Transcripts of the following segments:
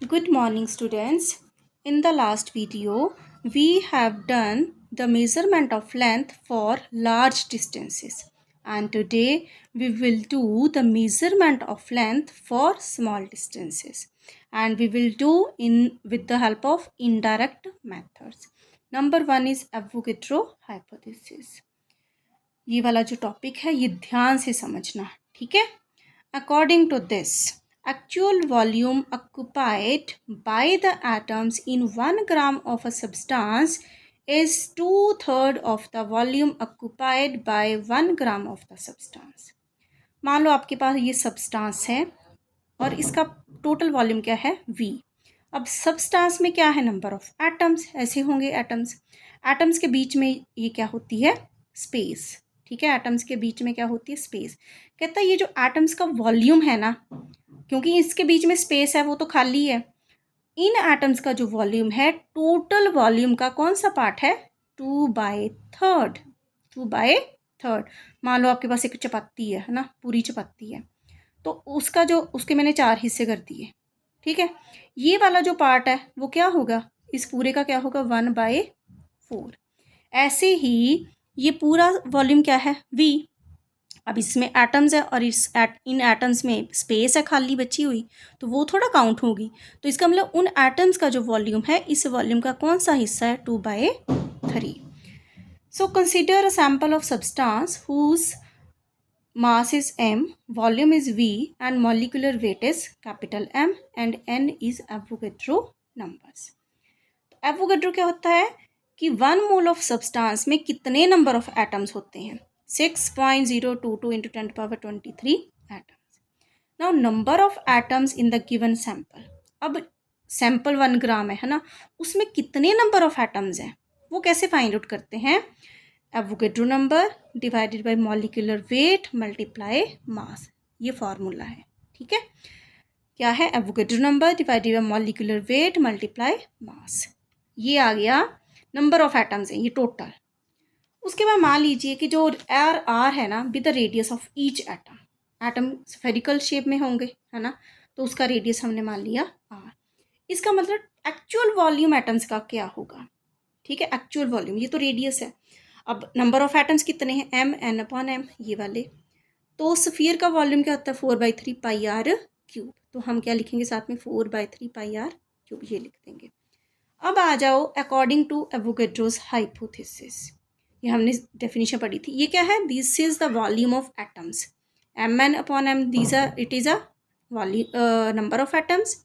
Good morning, students. In the last video, we have done the measurement of length for large distances. And today, we will do the measurement of length for small distances. And we will do with the help of indirect methods. Number one is Avogadro hypothesis. ये वाला जो topic है ये ध्यान से समझना, ठीक है. According to this, actual volume occupied by the atoms in 1 gram of a substance is 2/3 of the volume occupied by 1 gram of the substance. मान लो आपके पास ये सब्सटेंस है और इसका टोटल वॉल्यूम क्या है v. अब सब्सटेंस में क्या है, नंबर ऑफ एटम्स, ऐसे होंगे एटम्स. एटम्स के बीच में ये क्या होती है, स्पेस. ठीक है, एटम्स के बीच में क्या होती है, स्पेस. कहता है ये जो एटम्स का वॉल्यूम है ना, क्योंकि इसके बीच में स्पेस है वो तो खाली है, इन एटम्स का जो वॉल्यूम है, टोटल वॉल्यूम का कौन सा पार्ट है, 2/3. 2/3. मान लो आपके पास एक चपाती है ना, पूरी चपाती है, तो उसका जो उसके मैंने 4 हिस्से कर दिए. ठीक है, ये वाला जो पार्ट है वो क्या होगा, इस पूरे का क्या होगा, 1/4. ऐसे ही ये पूरा वॉल्यूम क्या है, v. अब इसमें एटम्स है और इन एटम्स में स्पेस है खाली बची हुई, तो वो थोड़ा काउंट होगी. तो इसका मतलब उन एटम्स का जो वॉल्यूम है, इस वॉल्यूम का कौन सा हिस्सा है, 2/3. So consider a sample of substance whose mass is m, volume is v, and molecular weight is capital M, and n is Avogadro numbers. Avogadro क्या होता है कि 1 मोल ऑफ सब्सटेंस में कितने नंबर ऑफ एटम्स होते हैं, 6.022 into 10⁻23 atoms. Now number of atoms in the given sample. अब sample 1 ग्राम है ना, उसमें कितने नंबर ऑफ एटम्स हैं वो कैसे फाइंड आउट करते हैं, Avogadro number divided by molecular weight multiply मास. ये फॉर्मूला है, ठीक है. क्या है, Avogadro number divided by molecular weight multiply मास. ये आ गया नंबर ऑफ एटम्स है ये टोटल. उसके बाद मान लीजिए कि जो आर है ना, with the radius of each atom. Atom spherical shape में होंगे है ना, तो उसका रेडियस हमने मान लिया आर. इसका मतलब एक्चुअल वॉल्यूम एटम्स का क्या होगा, ठीक है, एक्चुअल वॉल्यूम, ये तो रेडियस है. अब नंबर ऑफ एटम्स कितने हैं, m n/m, ये वाले. तो स्फीयर का वॉल्यूम क्या होता है, 4/3 πr³. तो हम क्या लिखेंगे साथ में, 4/3 πr³, ये लिख देंगे. अब आ जाओ अकॉर्डिंग टू एवोगेड्रोस हाइपोथेसिस. ये हमने डेफिनेशन पढ़ी थी. ये क्या है, this is the volume of atoms, mn/m, it is a volume number of atoms,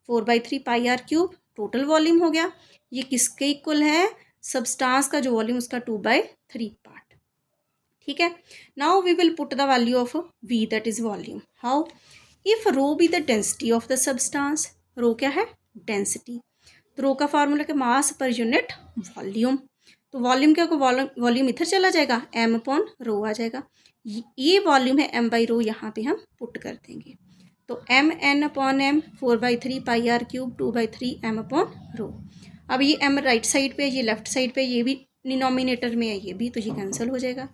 4/3 πr³, total volume हो गया. ये किसके इक्वल है, सब्सटेंस का जो वॉल्यूम उसका 2/3 पार्ट. ठीक है. Now we will put the value of v, that is volume. How, if rho be the density of the substance. Rho क्या है, डेंसिटी. तो रो का फार्मूला क्या, मास पर यूनिट वॉल्यूम. तो वॉल्यूम क्या होगा, वॉल्यूम इधर चला जाएगा, m/ρ आ जाएगा. ये वॉल्यूम है m/ρ, यहाँ पे हम पुट कर देंगे. तो mn/m 4/3 πr³, 2/3 m/ρ. अब ये m राइट साइड पे, ये लेफ्ट साइड पे, ये भी डिनोमिनेटर में है, ये भी, तो ये कैंसिल हो जाएगा.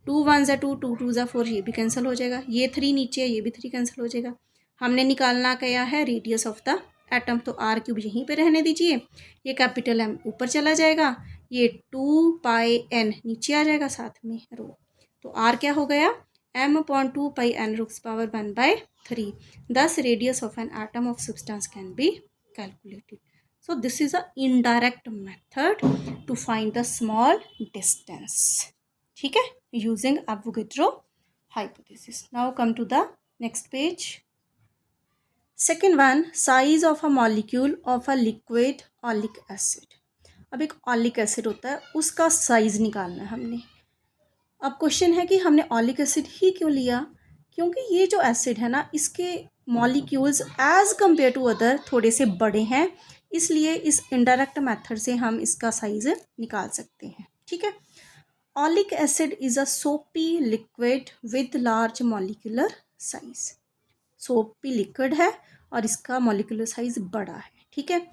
2 1 2, 2 2 4, ये भी कैंसिल हो जाएगा. ये 3 नीचे है, ये भी 3 कैंसिल हो जाएगा. हमने निकालना क्या है, रेडियस ऑफ द एटम. तो r³ यहीं पे रहने दीजिए, ये कैपिटल M ऊपर चला जाएगा, ये 2πn नीचे आ जाएगा, साथ में रो. तो r क्या हो गया, m/2πn⁻⁴ 3. Radius of an atom of substance can be calculated. So this is a indirect method to find the small distance. ठीक है, using Avogadro hypothesis. Now come to the next page. Second one, size of a molecule of a liquid oleic acid. अब एक oleic acid होता है, उसका size निकालना है हमने. अब क्वेश्चन है कि हमने ऑलिक एसिड ही क्यों लिया, क्योंकि ये जो एसिड है ना, इसके molecules as compare to other थोड़े से बड़े हैं, इसलिए इस इनडायरेक्ट मेथड से हम इसका साइज निकाल सकते हैं. ठीक है. Oleic acid is a soapy liquid with large molecular size. Soapy liquid है और इसका मॉलिक्यूलर साइज बड़ा है. ठीक है.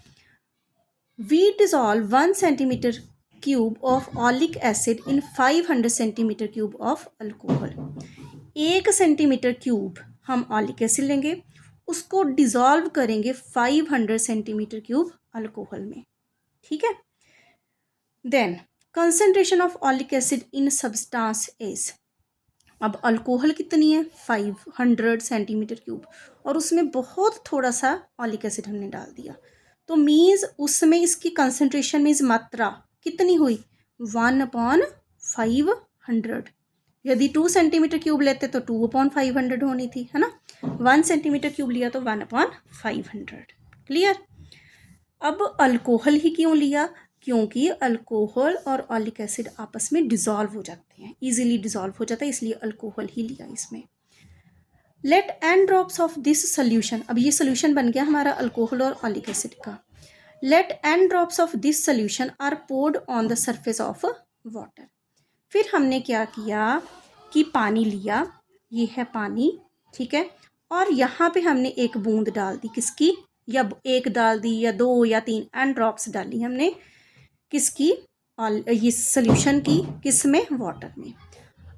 We dissolve 1 cm³ of oleic acid in 500 cm³ of alcohol. 1 cm³ हम ऑलिक एसिड लेंगे, उसको डिज़ोल्व करेंगे 500 सेंटीमीटर क्यूब अल्कोहल में, ठीक है। Then concentration of oleic acid in substance is, अब अल्कोहल कितनी है 500 सेंटीमीटर क्यूब, और उसमें बहुत थोड़ा सा ऑलिक एसिड हमने डाल दिया, तो मीन्स उसमें इसकी कंसंट्रेशन मीन्स मात्रा कितनी हुई 1/500। यदि 2 सेंटीमीटर क्यूब लेते तो 2/500 होनी थी, है ना। 1 सेंटीमीटर क्यूब लिया तो 1/500। क्लियर। अब अल्कोहल ही क्यों लिया, क्योंकि अल्कोहल और ऑलिक एसिड आपस में डिज़ोल्व हो जाते हैं, इजीली डिज़ोल्व हो जाता है, इसलिए अल्कोहल ही लिया इसमें। Let n drops of this solution, अब ये सोल्यूशन बन गया हमारा अल्कोहल और ऑलिक एसिड का। Let n drops of this solution are poured on the surface of water. फिर हमने क्या किया कि पानी लिया, ये है पानी, ठीक है, और यहाँ पे हमने एक बूंद डाल दी, किसकी, या एक डाल दी या 2 या 3 n ड्रॉप्स डाली हमने, किसकी, ये सोल्यूशन की, किस में, वाटर में।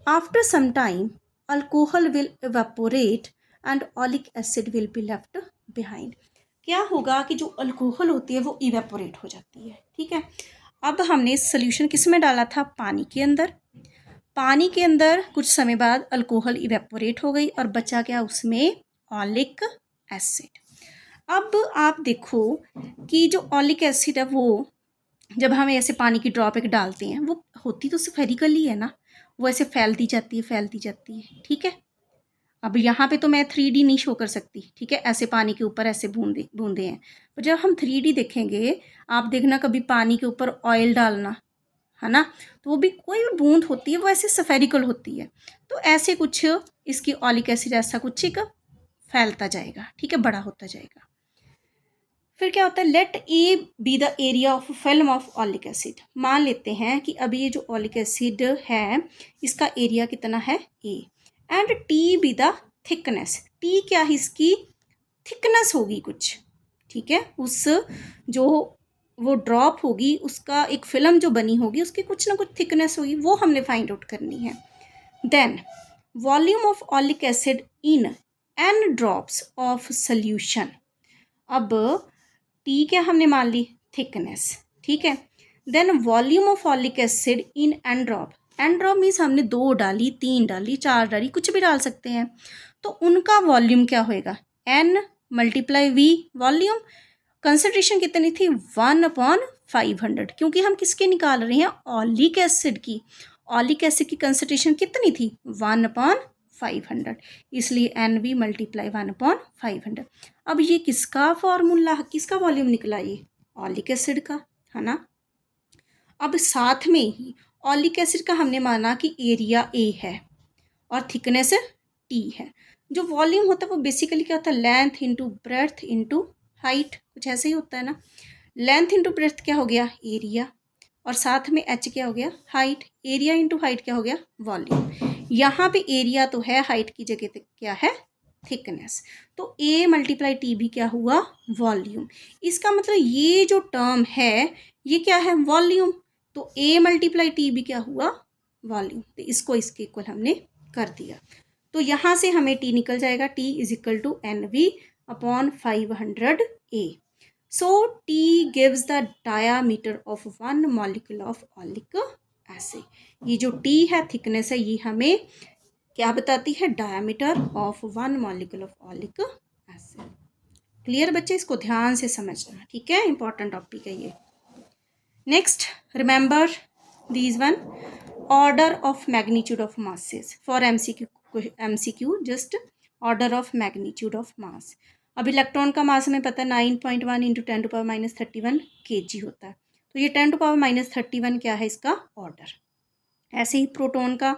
After some time alcohol will evaporate and oleic acid will be left behind. क्या होगा कि जो अल्कोहल होती है वो इवेपोरेट हो जाती है, ठीक है। अब हमने सोल्यूशन किस में डाला था, पानी के अंदर। पानी के अंदर कुछ समय बाद अल्कोहल इवेपोरेट हो गई और बचा क्या उसमें, ऑलिक एसिड। अब आप देखो कि जो ऑलिक एसिड है वो जब हम ऐसे पानी की ड्रॉप एक डालते हैं, वो होती तो स्फेरिकल ही है ना, वो ऐसे फैलती जाती है फैलती जाती है, ठीक है। अब यहाँ पे तो मैं 3D नहीं शो कर सकती, ठीक है, ऐसे पानी के ऊपर ऐसे बूंदे बूंदे हैं, पर जब हम 3D देखेंगे, आप देखना कभी पानी के ऊपर ऑयल डालना, है ना, तो वो भी कोई भी बूंद होती है वो ऐसे स्फेरिकल होती है, तो ऐसे कुछ इसकी ऑलिक एसिड ऐसा कुछ एक फैलता जाएगा, ठीक है, बड़ा होता जाएगा। फिर क्या होता है, let A be the area of film of oleic acid. मान लेते हैं कि अभी ये जो ऑलिक एसिड है इसका एरिया कितना है A, and T be the thickness, T क्या है इसकी थिकनेस होगी कुछ, ठीक है, उस जो वो ड्रॉप होगी उसका एक फिल्म जो बनी होगी उसकी कुछ ना कुछ थिकनेस होगी, वो हमने फाइंड आउट करनी है। Then volume of oleic acid in n drops of solution. अब टी क्या हमने मान ली, थिकनेस, ठीक है। Then volume of oleic acid in n drop, n drop means हमने 2 डाली 3 डाली 4 डाली, कुछ भी डाल सकते हैं, तो उनका वॉल्यूम क्या होएगा, n multiply V volume. Concentration कितनी थी 1/500, क्योंकि हम किसके निकाल रहे हैं, ऑलिक एसिड की। ऑलिक एसिड की कंसंट्रेशन कितनी थी 1/500, इसलिए एन वी मल्टीप्लाई 1/500। अब ये किसका फॉर्मूला, किसका वॉल्यूम निकला, ये ऑलिक एसिड का, है ना। अब साथ में ही ऑलिक एसिड का हमने माना कि एरिया ए है और थिकनेस टी है। जो वॉल्यूम होता है वो बेसिकली क्या होता है, length into breadth into height, कुछ ऐसे ही होता है ना। लेंथ इंटू ब्रेड्थ क्या हो गया, एरिया, और साथ में एच क्या हो गया, हाइट। एरिया इंटू हाइट क्या हो गया, वॉल्यूम। यहाँ पे एरिया तो है, हाइट की जगह पे क्या है, थिकनेस, तो ए मल्टीप्लाई टी भी क्या हुआ, वॉल्यूम। इसका मतलब ये जो टर्म है ये क्या है, वॉल्यूम, तो ए मल्टीप्लाई टी भी क्या हुआ, वॉल्यूम, तो इसको इसके इक्वल हमने कर दिया। तो यहाँ से हमें टी निकल जाएगा, T is equal to n V upon 500 A. So T gives the diameter of 1 molecule of oleic acid. ये जो टी है थिकनेस है, ये हमें क्या बताती है, diameter of 1 molecule of oleic acid. Clear बच्चे, इसको ध्यान से समझना, ठीक है, इंपॉर्टेंट टॉपिक है ये। Next remember these one, order of magnitude of masses for MCQ just order of magnitude of mass. अब इलेक्ट्रॉन का मास हमें पता है 9.1 इंटू 10⁻31 kg होता है, तो ये 10⁻31 क्या है इसका ऑर्डर। ऐसे ही प्रोटॉन का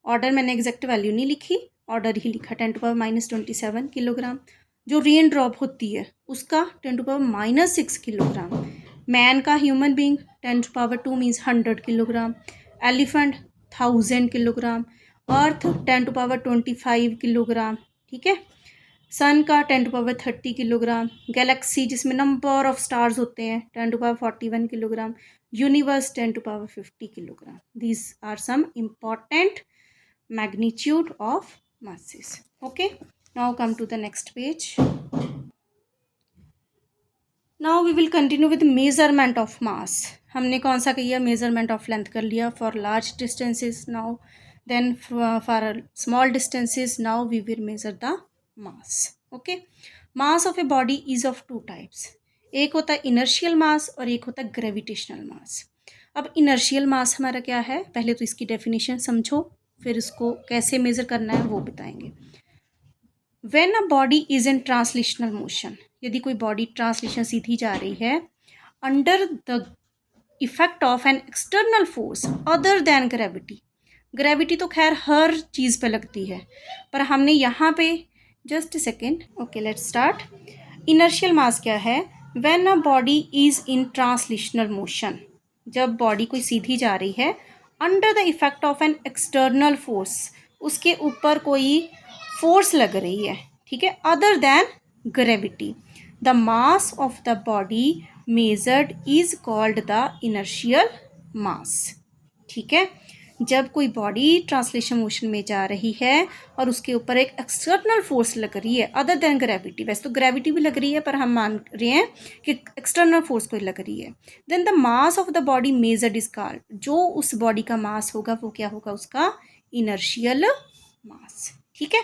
ऑर्डर मैंने एग्जैक्ट वैल्यू नहीं लिखी, ऑर्डर ही लिखा 10⁻27 किलोग्राम। जो रेन ड्रॉप होती है उसका 10⁻6 किलोग्राम। मैन का human being 10⁻2 means 100 kilogram. Elephant 1000 kilogram. Earth 10⁻25 kilogram, ठीक है। सन का 10⁻30 किलोग्राम। गैलेक्सी जिसमें नंबर ऑफ स्टार्स होते हैं 10⁻41 kilogram. Universe 10⁻50 kilogram. These are some important magnitude of masses, okay। Now come to the next page. Now we will continue with measurement of mass. हमने कौन सा किया? Measurement of length कर लिया for large distances. Now then for small distances now we will measure the mass. Okay. Mass of a body is of two types. एक होता है inertial मास और एक होता है ग्रेविटेशनल मास. अब इनर्शियल मास हमारा क्या है? पहले तो इसकी डेफिनेशन समझो, फिर इसको कैसे मेजर करना है वो बताएंगे. When a body is in translational motion, यदि कोई बॉडी ट्रांसलेशन सीधी जा रही है under the effect of an external force other than gravity. Gravity तो खैर हर चीज़ पे लगती है, पर हमने यहाँ पे just second. Okay, let's start. Inertial mass क्या है? When a body is in translational motion, जब बॉडी कोई सीधी जा रही है under the effect of an external force, उसके ऊपर कोई फोर्स लग रही है, ठीक है, other than gravity, the mass of the body measured is called the inertial mass. ठीक है. जब कोई बॉडी ट्रांसलेशन मोशन में जा रही है और उसके ऊपर एक एक्सटर्नल फोर्स लग रही है अदर देन ग्रेविटी, वैसे तो ग्रेविटी भी लग रही है पर हम मान रहे हैं कि एक्सटर्नल फोर्स कोई लग रही है, then the mass of the body measured is called, जो उस बॉडी का मास होगा वो क्या होगा? उसका इनर्शियल मास. ठीक है.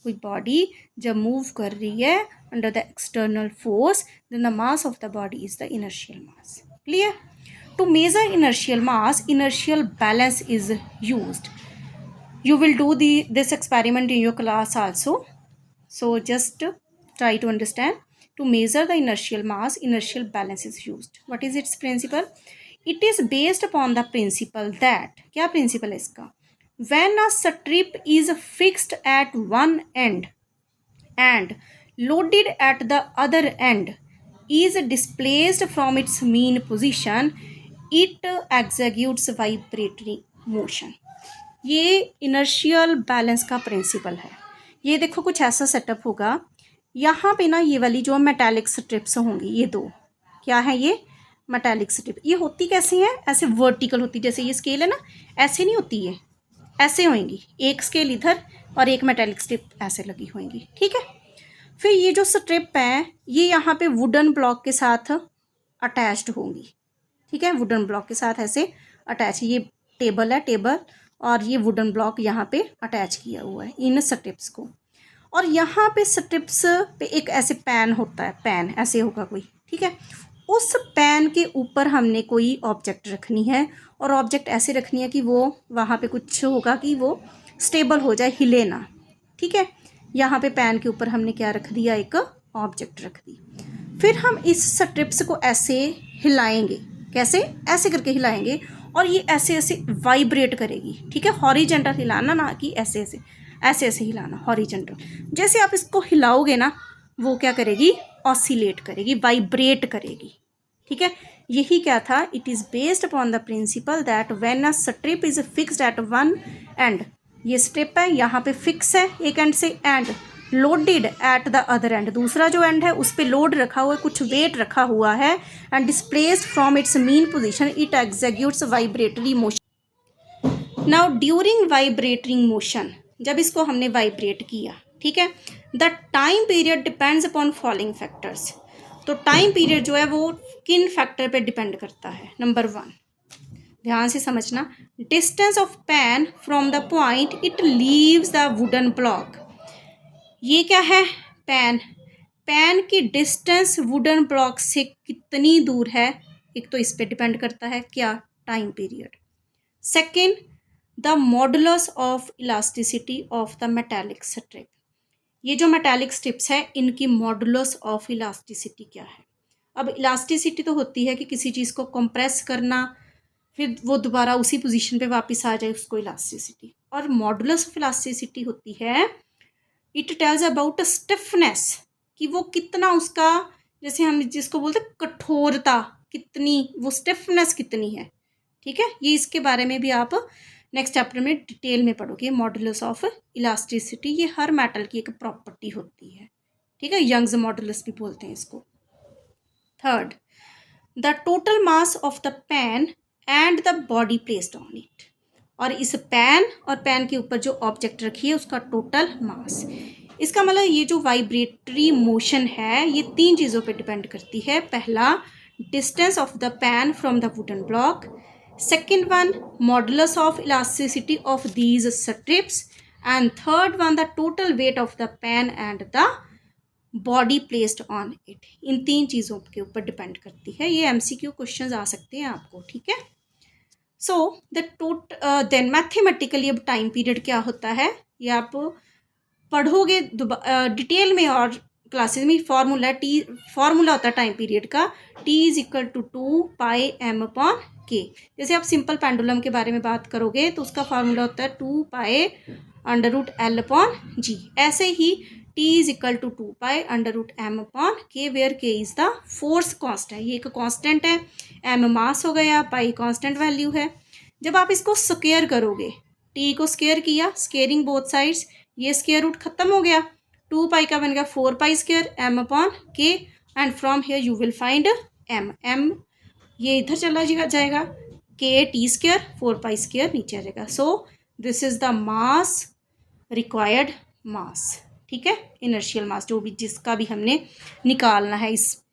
कोई बॉडी जब मूव कर रही है under the external force, then the mass of the body is the inertial mass. Clear? To measure inertial mass, inertial balance is used. You will do this experiment in your class also. So just try to understand. To measure the inertial mass, inertial balance is used. What is its principle? It is based upon the principle that, क्या principle है इसका? When a strip is fixed at one end and loaded at the other end is displaced from its mean position, it executes vibratory motion. ये inertial balance का principal है. ये देखो कुछ ऐसा सेटअप होगा, यहाँ पे ना ये वाली जो मेटालिक स्ट्रिप्स होंगी, ये दो क्या है? ये मेटालिक स्ट्रिप. ये होती कैसी हैं? ऐसे वर्टिकल होती, जैसे ये स्केल है ना, ऐसे नहीं होती, ये ऐसे होंगी, एक स्केल इधर और एक मेटालिक स्ट्रिप ऐसे लगी होंगी. ठीक है. फिर ये जो स्ट्रिप है ये यहाँ पे वुडन ब्लॉक के साथ अटैच्ड होंगी. ठीक है. वुडन ब्लॉक के साथ ऐसे अटैच, ये टेबल है, टेबल, और ये वुडन ब्लॉक यहाँ पे अटैच किया हुआ है इन स्ट्रिप्स को. और यहाँ पे स्ट्रिप्स पे एक ऐसे पैन होता है, पैन ऐसे होगा कोई. ठीक है. उस पैन के ऊपर हमने कोई ऑब्जेक्ट रखनी है और ऑब्जेक्ट ऐसे रखनी है कि वो वहाँ पे कुछ होगा कि वो स्टेबल हो जाए, हिले ना. ठीक है. यहाँ पे पैन के ऊपर हमने क्या रख दिया? एक ऑब्जेक्ट रख दी. फिर हम इस स्ट्रिप्स को ऐसे हिलाएंगे. कैसे? ऐसे करके हिलाएंगे और ये ऐसे ऐसे वाइब्रेट करेगी. ठीक है. हॉरिजेंटल हिलाना, ना कि ऐसे ऐसे, ऐसे ऐसे हिलाना, हॉरिजेंटल. जैसे आप इसको हिलाओगे ना, वो क्या करेगी? ऑसिलेट करेगी, वाइब्रेट करेगी. ठीक है. यही क्या था? It is based upon the principal that when a strip is fixed at one and, ये स्ट्रिप है यहाँ पे फिक्स है एक एंड से, and loaded at the other and, दूसरा जो एंड है उस पर लोड रखा हुआ है, कुछ वेट रखा हुआ है, and displaced from its mean position, it executes vibratory motion. Now during vibrating motion, जब इसको हमने वाइब्रेट किया, ठीक है, the time period depends upon following factors. तो टाइम पीरियड जो है वो किन फैक्टर पे डिपेंड करता है? नंबर 1, ध्यान से समझना, distance of pan from the point it leaves the wooden block. ये क्या है? पैन. पैन की डिस्टेंस वुडन ब्लॉक से कितनी दूर है, एक तो इस पे डिपेंड करता है क्या? Time period. Second, the modulus of elasticity of the metallic strip. ये जो मेटालिक स्ट्रिप्स है इनकी मॉडुलस ऑफ इलास्टिसिटी क्या है? अब इलास्टिसिटी तो होती है कि किसी चीज़ को कंप्रेस करना, फिर वो दोबारा उसी पोजीशन पे वापस आ जाए, उसको इलास्टिसिटी. और मॉडुलस ऑफ इलास्टिसिटी होती है, इट टेल्स अबाउट स्टिफनेस, कि वो कितना उसका, जैसे हम जिसको बोलते हैं कठोरता, कितनी वो स्टिफनेस कितनी है. ठीक है. ये इसके बारे में भी आप नेक्स्ट चैप्टर में डिटेल में पढ़ोगे. मॉडुलस ऑफ इलास्टिसिटी ये हर मेटल की एक प्रॉपर्टी होती है. ठीक है. यंग्स मॉडुलस भी बोलते हैं इसको. Third, the total mass of the pan and the body placed on it. और इस पैन और पैन के ऊपर जो ऑब्जेक्ट रखी है उसका टोटल मास. इसका मतलब ये जो वाइब्रेटरी मोशन है ये 3 चीज़ों पे डिपेंड करती है। पहला, distance of the pan from the wooden block. Second one, modulus of elasticity of these strips. And third one, the total weight of the pan and the body placed on it. इन 3 चीज़ों के ऊपर depend करती है। ये MCQ question आ सकते हैं आपको, ठीक है। सो द देन मैथमेटिकली अब टाइम पीरियड क्या होता है ये आप पढ़ोगे डिटेल में, और क्लासेस में फॉर्मूला होता है टाइम पीरियड का, T=2πm/k। जैसे आप सिंपल पेंडुलम के बारे में बात करोगे तो उसका फार्मूला होता है 2π√L/g। ऐसे ही T=2π√m/k where k is the force constant. ये एक कांस्टेंट है, m मास हो गया, पाई कांस्टेंट वैल्यू है। जब आप इसको स्क्वायर करोगे, t को स्क्वायर किया, स्क्वेयरिंग बोथ साइड्स, ये स्क्वायर रूट खत्म हो गया, 2π का बन गया 4π² m/k। And from here you will find m ये इधर चला जाएगा, k(t²), 4π² नीचे आ जाएगा। So this is the mass, required mass, ठीक है। इनर्शियल मास जो भी जिसका भी हमने निकालना है, इस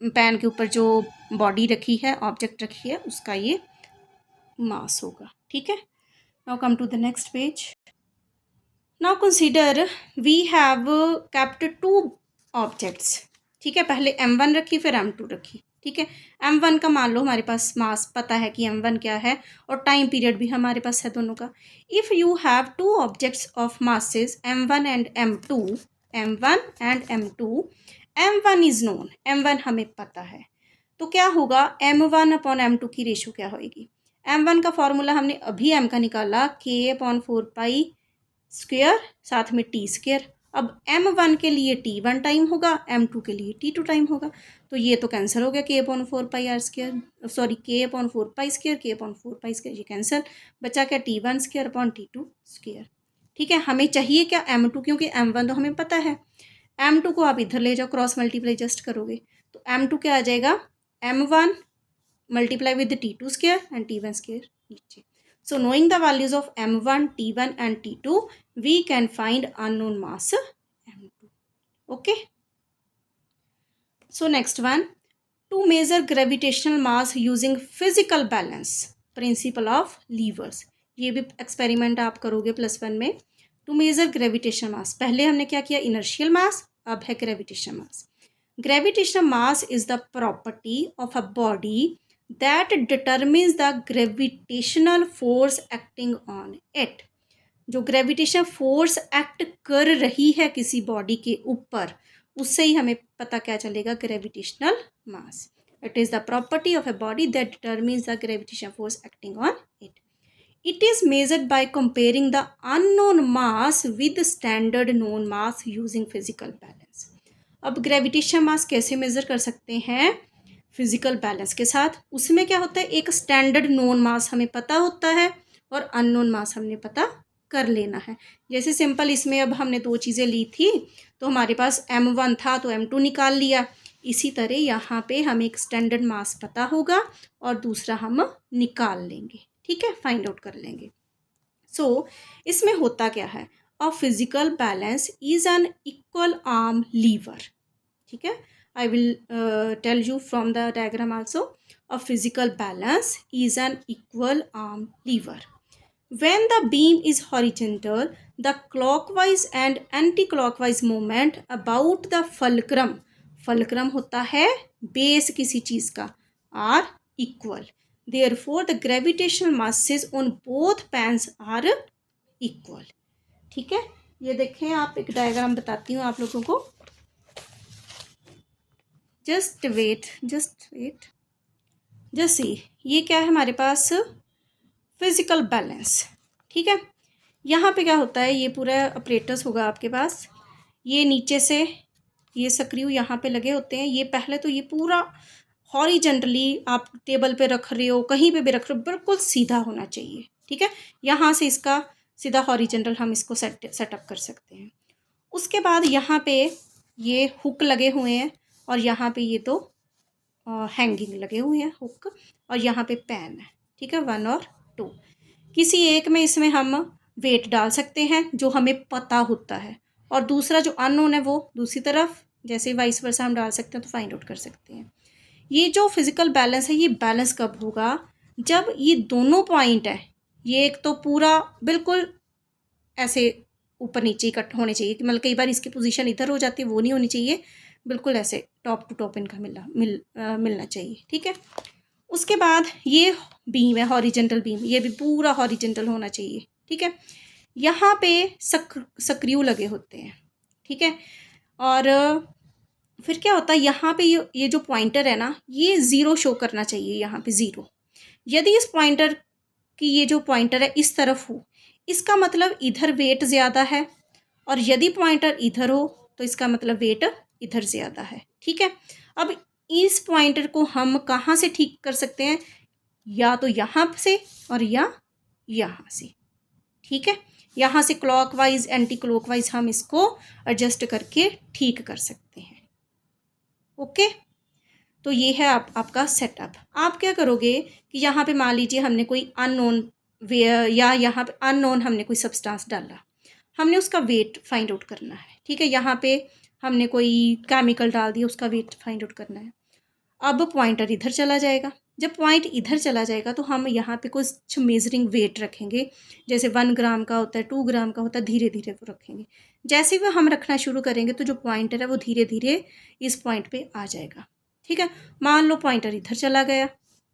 पैन के ऊपर जो बॉडी रखी है, ऑब्जेक्ट रखी है, उसका ये मास होगा, ठीक है। Now come to the next page. Now consider we have kept 2 objects, ठीक है। पहले m1 रखी, फिर m2 रखी, ठीक है। m1 का मान लो हमारे पास मास पता है कि m1 क्या है, और टाइम पीरियड भी हमारे पास है दोनों का। If you have 2 objects of masses m1 and m2, m1 is known, m1 हमें पता है, तो क्या होगा, m1/m2 की रेशो क्या होएगी। m1 का फॉर्मूला हमने अभी m का निकाला, k/4π स्क्वेयर साथ में t²। अब m1 के लिए t1 टाइम होगा, m2 के लिए t2 टाइम होगा, तो ये तो कैंसिल हो गया, k/4πr², सॉरी k/4π², k/4π² ये कैंसिल, बचा क्या t1²/t2², ठीक है। हमें चाहिए क्या, m2, क्योंकि m1 तो हमें पता है। m2 को आप इधर ले जाओ, क्रॉस मल्टीप्लाई जस्ट करोगे तो m2 क्या आ जाएगा, m1 multiply with t2² and t1² नीचे। So knowing the values of m1, t1 and t2, we can find unknown mass m2. Okay. So next one, to measure gravitational mass using physical balance, principle of levers. ये भी experiment आप करोगे +1 में। To major gravitational मास, पहले हमने क्या किया, inertial मास, अब है gravitational mass. Gravitational mass is the property of a body that determines the gravitational force acting on it। जो ग्रेविटेशन फोर्स एक्ट कर रही है किसी बॉडी के ऊपर, उससे ही हमें पता क्या चलेगा, gravitational mass. It is the property of a body that determines the gravitation force acting on it. It is measured by comparing the unknown mass with standard known mass using physical balance. अब gravitation मास कैसे measure कर सकते हैं, physical balance के साथ। उसमें क्या होता है, एक स्टैंडर्ड नोन मास हमें पता होता है और अननोन मास हमने पता कर लेना है। जैसे सिंपल इसमें अब हमने 2 चीज़ें ली थी, तो हमारे पास m1 था तो m2 निकाल लिया। इसी तरह यहाँ पे हमें एक स्टैंडर्ड मास पता होगा और दूसरा हम निकाल लेंगे, ठीक है, फाइंड आउट कर लेंगे। सो इसमें होता क्या है, a physical balance is an equal arm lever, ठीक है। I will tell you from the diagram also. A physical balance is an equal arm lever. When the beam is horizontal, the clockwise and anti-clockwise moment about the fulcrum, fulcrum होता है base किसी चीज़ का, are equal. Therefore, the gravitational masses on both pans are equal. ठीक है, ये देखें आप, एक डायग्राम बताती हूँ आप लोगों को। जस्ट वेट जस्ट सी, ये क्या है हमारे पास, फिजिकल बैलेंस, ठीक है। यहाँ पे क्या होता है, ये पूरा ऑपरेटर्स होगा आपके पास, ये नीचे से ये स्क्रू यहाँ पे लगे होते हैं। ये पहले तो ये पूरा हॉरिजेंटली आप टेबल पे रख रहे हो, कहीं पे भी रख रहे हो, बिल्कुल सीधा होना चाहिए, ठीक है। यहाँ से इसका सीधा हॉरिजेंटल हम इसको सेटअप कर सकते हैं। उसके बाद यहाँ पे ये हुक लगे हुए हैं और यहाँ पे ये तो हैंगिंग लगे हुए हैं हुक, और यहाँ पे पैन है, ठीक है, 1 और 2। किसी एक में इसमें हम वेट डाल सकते हैं जो हमें पता होता है, और दूसरा जो अननोन है वो दूसरी तरफ, जैसे वाइस वर्सा हम डाल सकते हैं तो फाइंड आउट कर सकते हैं। ये जो फिजिकल बैलेंस है ये बैलेंस कब होगा, जब ये दोनों पॉइंट है, ये एक तो पूरा बिल्कुल ऐसे ऊपर नीचे इकट्ठे होने चाहिए, कि मतलब कई बार इसकी पोजीशन इधर हो जाती है, वो नहीं होनी चाहिए, बिल्कुल ऐसे टॉप टू टॉप इनका मिलना चाहिए। ठीक है, उसके बाद ये बीम है हॉरिजेंटल बीम, ये भी पूरा हॉरिजेंटल होना चाहिए। ठीक है, यहाँ पे स्क्रू लगे होते हैं। ठीक है, और फिर क्या होता है, यहाँ पे ये जो पॉइंटर है ना, ये ज़ीरो शो करना चाहिए, यहाँ पे ज़ीरो। यदि इस पॉइंटर की ये जो पॉइंटर है इस तरफ हो, इसका मतलब इधर वेट ज़्यादा है, और यदि पॉइंटर इधर हो तो इसका मतलब वेट इधर ज़्यादा है। ठीक है, अब इस पॉइंटर को हम कहाँ से ठीक कर सकते हैं, या तो यहाँ से और या यहाँ से। ठीक है, यहाँ से क्लॉकवाइज एंटी क्लॉकवाइज हम इसको एडजस्ट करके ठीक कर सकते हैं। ओके, तो ये है आपका सेटअप। आप क्या करोगे कि यहाँ पे मान लीजिए हमने कोई अननोन या यहाँ पे अननोन हमने कोई सब्सटेंस डाला, हमने उसका वेट फाइंड आउट करना है। ठीक है, यहाँ पे हमने कोई केमिकल डाल दिया, उसका वेट फाइंड आउट करना है। अब पॉइंटर इधर चला जाएगा, जब पॉइंट इधर चला जाएगा तो हम यहाँ पे कुछ मेजरिंग वेट रखेंगे, जैसे 1 ग्राम का होता है, 2 ग्राम का होता है, धीरे धीरे वो रखेंगे। जैसे भी हम रखना शुरू करेंगे तो जो पॉइंटर है वो धीरे धीरे इस पॉइंट पे आ जाएगा। ठीक है, मान लो पॉइंटर इधर चला गया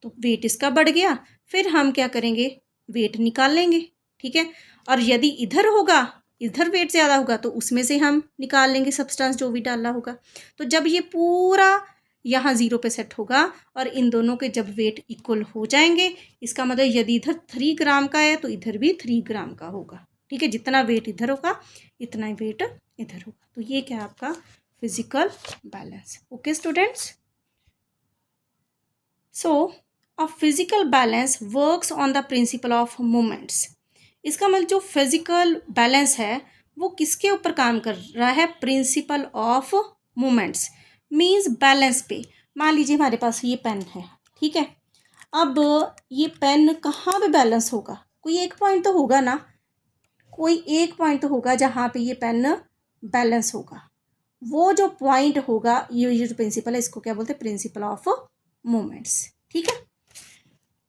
तो वेट इसका बढ़ गया, फिर हम क्या करेंगे, वेट निकाल लेंगे। ठीक है, और यदि इधर होगा, इधर वेट ज़्यादा होगा तो उसमें से हम निकाल लेंगे सब्सटेंस जो भी डालना होगा। तो जब ये पूरा यहाँ ज़ीरो पे सेट होगा और इन दोनों के जब वेट इक्वल हो जाएंगे, इसका मतलब यदि इधर 3 ग्राम का है तो इधर भी 3 ग्राम का होगा। ठीक है, जितना वेट इधर होगा इतना ही वेट इधर होगा। तो ये क्या है आपका physical balance. Okay students, so a physical balance works on the principle of moments. इसका मतलब जो फिजिकल बैलेंस है वो किसके ऊपर काम कर रहा है, principle of moments means balance पे। मान लीजिए हमारे पास ये पेन है। ठीक है, अब ये पेन कहाँ पे बैलेंस होगा, कोई एक पॉइंट तो होगा ना, कोई एक पॉइंट तो होगा जहाँ पे ये पेन बैलेंस होगा। वो जो पॉइंट होगा, ये जो प्रिंसिपल है इसको क्या बोलते हैं, प्रिंसिपल ऑफ मोमेंट्स। ठीक है,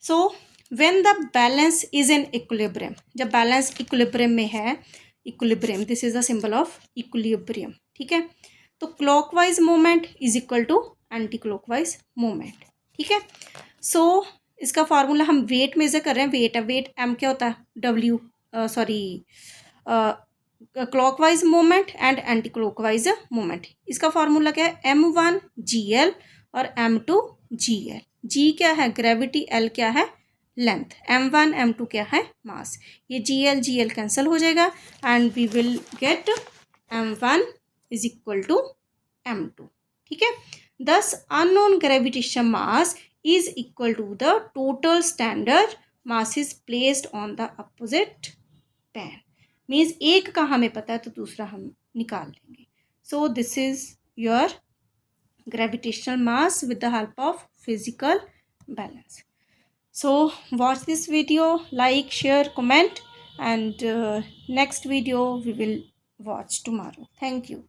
so when the balance is in equilibrium, जब बैलेंस इक्विलिब्रियम में है, equilibrium this is the symbol of equilibrium. ठीक है, तो clockwise moment is equal to anticlockwise moment. ठीक है, सो इसका फार्मूला हम वेट मेजर कर रहे हैं, वेट है, वेट एम क्या होता है, W clockwise moment and anti clockwise moment. इसका फार्मूला क्या है, m1 GL और m2 GL। जी क्या है ग्रेविटी, एल क्या है लेंथ, m1 m2 क्या है मास। ये GL GL कैंसिल हो जाएगा and we will get m1 is equal to m2। ठीक है, thus unknown gravitational mass is equal to the total standard mass is placed on the opposite pan। Means एक का हमें पता है तो दूसरा हम निकाल लेंगे। सो this is your gravitational mass with the help of physical balance. So watch this video, like, share, comment, and next video we will watch tomorrow. Thank you.